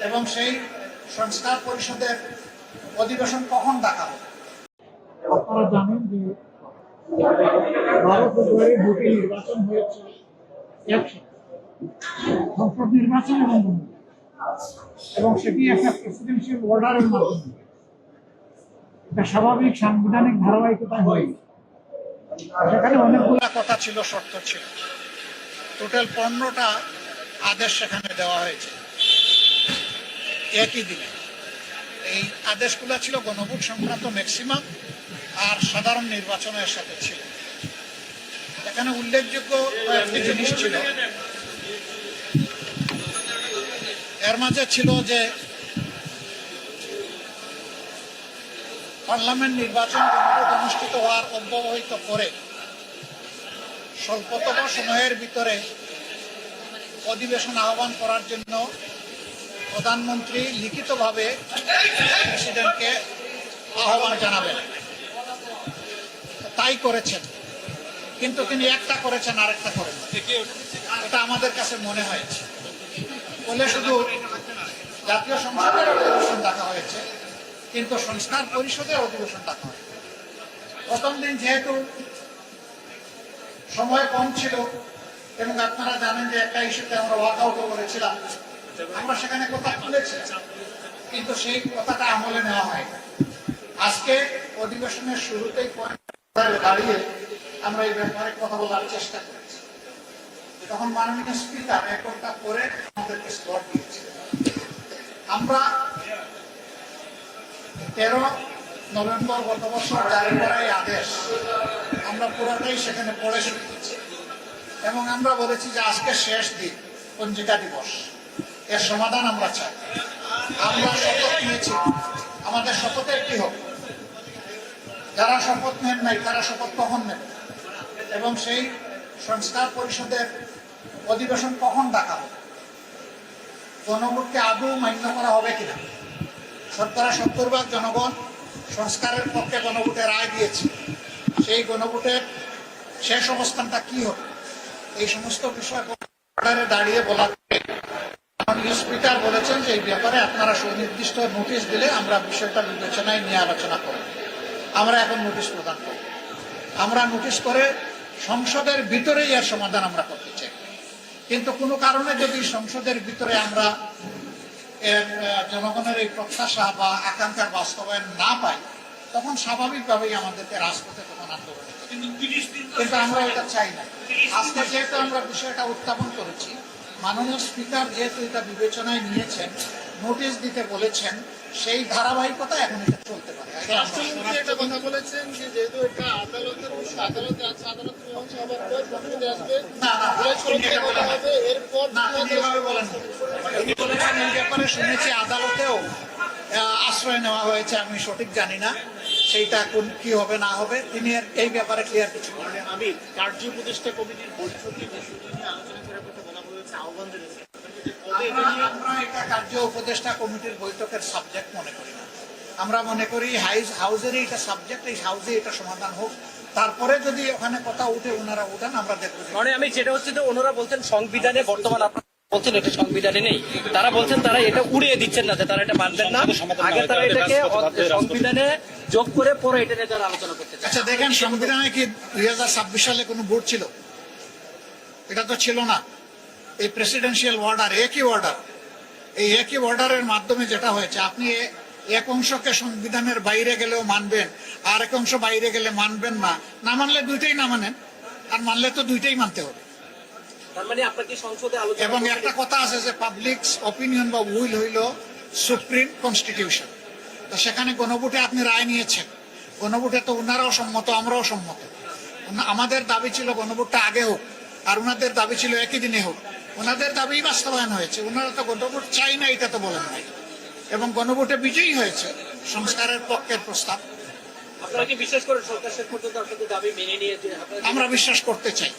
এবং সেই সংস্কার পরিষদের অধিবেশন কখন ডাকা হবে? আপনারা জানেন যে 12 ফেব্রুয়ারি দুটি নির্বাচন হয়েছে, একসাথে সংসদ নির্বাচন এবং সেটি একটা প্রেসিডেন্সিয়াল অর্ডারের মাধ্যমে। এটা স্বাভাবিক সাংবিধানিক ধারাবাহিকতায় হয়নি। সেখানে অনেকগুলো কথা ছিল, শর্ত ছিল, টোটাল 15টা আদেশ সেখানে দেওয়া হয়েছে একই দিনে। এই আদেশগুলো ছিল গণভোট সংক্রান্ত ম্যাক্সিমাম আর সাধারণ নির্বাচনের সাথে ছিল। এখানে উল্লেখযোগ্য কয়েকটি জিনিস ছিল। এর মাঝে ছিল যে পার্লামেন্ট নির্বাচন অনুষ্ঠিত হওয়ার অব্যবহিত পরে স্বল্পতম সময়ের ভিতরে অধিবেশন আহ্বান করার জন্য প্রধানমন্ত্রী লিখিতভাবে প্রেসিডেন্টকে আহ্বান জানাবেন। তাই করেছেন, কিন্তু তিনি একটা করেছেন আরেকটা করেন। এটা আমাদের কাছে মনে হয়েছে বলে শুধু জাতীয় সংসদের অধিবেশন ডাকা হয়েছে, কিন্তু সংস্কার পরিষদের অধিবেশন ডাকা হয়েছে। প্রথম দিন যেহেতু সময় কম ছিল এবং আপনারা জানেন যে একটা ইস্যুতে আমরা ওয়াকআউট করেছিলাম, আমরা সেখানে কথা তুলেছি, কিন্তু সেই কথাটা আমলে নেওয়া হয়। আজকে অধিবেশনের শুরুতেই দাঁড়িয়ে আমরা এই ব্যাপারে কথা বলার চেষ্টা করেছি। তখন মাননীয় স্পিকার 1 ঘন্টা পরে আমাদেরকে স্লট দিয়েছিলেন। আমরা 13 নভেম্বর গত বছর জারি করা এই আদেশ আমরা পুরোটাই সেখানে পড়ে শুনেছি এবং আমরা বলেছি যে আজকে শেষ দিন, পঞ্জিকা দিবস, এর সমাধান আমরা চাই। আমরা শপথ নিয়েছি, আমাদের শপথের কি হবে? যারা শপথ নেন নাই তারা শপথ কখন নেবে এবং সেই সংস্কার পরিষদের অধিবেশন কখন ডাকা হবে? গণভোটকে আদৌ মান্য করা হবে কিনা? 70% জনগণ সংস্কারের পক্ষে গণভোটে রায় দিয়েছে। সেই গণভোটের শেষ অবস্থানটা কি হবে? এই সমস্ত বিষয় দাঁড়িয়ে বলা, মাননীয় স্পিকার বলেছেন যে এই ব্যাপারে আপনারা সুনির্দিষ্ট নোটিশ দিলে আমরা বিষয়টা বিবেচনায় নিয়ে আলোচনা করব। আমরা এখন নোটিশ প্রদান করব। আমরা নোটিশ করে সংসদের ভিতরেই এর সমাধান আমরা করতে চাই, কিন্তু কোনো কারণে যদি সংসদের ভিতরে আমরা জনগণের এই প্রত্যাশা বা আকাঙ্ক্ষার বাস্তবায়ন না পাই, তখন স্বাভাবিকভাবেই আমাদেরকে রাজপথে তখন আন্দোলন, কিন্তু আমরা এটা চাই না। আজকে যেহেতু আমরা বিষয়টা উত্থাপন করেছি, মাননীয় স্পিকার যেহেতু এটা বিবেচনায় নিয়েছেন, নোটিশ দিতে বলেছেন, সেই ধারাবাহিকতা এখন এটা চলতে পারে। রাষ্ট্রমন্ত্রী একটা কথা বলেছেন যে যেহেতু এটা আদালতের আদালতে আছে, আদালত মীমাংসা হবার পর সংসদে আসবে, এরপর এই ব্যাপারে শুনেছি আদালতেও আশ্রয় নেওয়া হয়েছে, আমি সঠিক জানি না সেইটা কোন কি হবে না হবে। তিনি এই ব্যাপারে ক্লিয়ার কিছু বলেন। আমি কার্য উপদেষ্টা কমিটির বৈঠকে যে নিয়ে আলোচনা করার কথা বলা হয়েছে, আহ্বান জানিয়েছে, আমরা এটা কার্য উপদেষ্টা কমিটির বৈঠকের সাবজেক্ট মনে করি না। আমরা মনে করি হাউজেরই এটা সাবজেক্ট, এই হাউজে এটা সমাধান হোক, তারপরে যদি ওখানে কথা উঠে ওনারা উঠান আমরা দেখবো। মানে আমি যেটা হচ্ছে যে ওনারা বলছেন সংবিধানে বর্তমান আপনারা বলছেন এটা সংবিধানে নেই, তারা বলছেন তারা এটা উড়িয়ে দিচ্ছেন না, যে তারা এটা মানবেন না, আগে তারা এটাকে সংবিধানে যোগ করে পরে এটা নিয়ে তারা আলোচনা করতে চান। আচ্ছা দেখেন, সংবিধানে কি 2026 সালে কোনো ভোট ছিল? এটা তো ছিল না। এই প্রেসিডেন্সিয়াল অর্ডার, একই অর্ডার, এই একই অর্ডারের মাধ্যমে যেটা হয়েছে, আপনি এক অংশকে সংবিধানের বাইরে গেলেও মানবেন, আর এক অংশ বাইরে গেলে মানবেন না। না মানলে দুইটাই না মানেন, আর মানলে তো দুইটাই মানতে হবে। মানে আপনাকে সংসদে আলোচনা, এবং একটা কথা আছে যে পাবলিক অপিনিয়ন বা উইল হইল সুপ্রিম কনস্টিটিউশন। তো সেখানে গণভোটে আপনি রায় নিয়েছেন, গণভোটে তো ওনারাও সম্মত, আমরাও সম্মত। আমাদের দাবি ছিল গণভোটটা আগে হোক, আর ওনাদের দাবি ছিল একই দিনে হোক। ওনাদের দাবি বাস্তবায়ন হয়েছে, ওনারা তো গণভোট চাই না এটা তো বলেন নাই, এবং গণভোটে বিজয়ী হয়েছে সংস্কারের পক্ষের প্রস্তাব। আপনারা কি বিশ্বাস করেন সরকার শেষ পর্যন্ত আপনাদের দাবি মেনে নিয়ে? আমরা বিশ্বাস করতে চাই।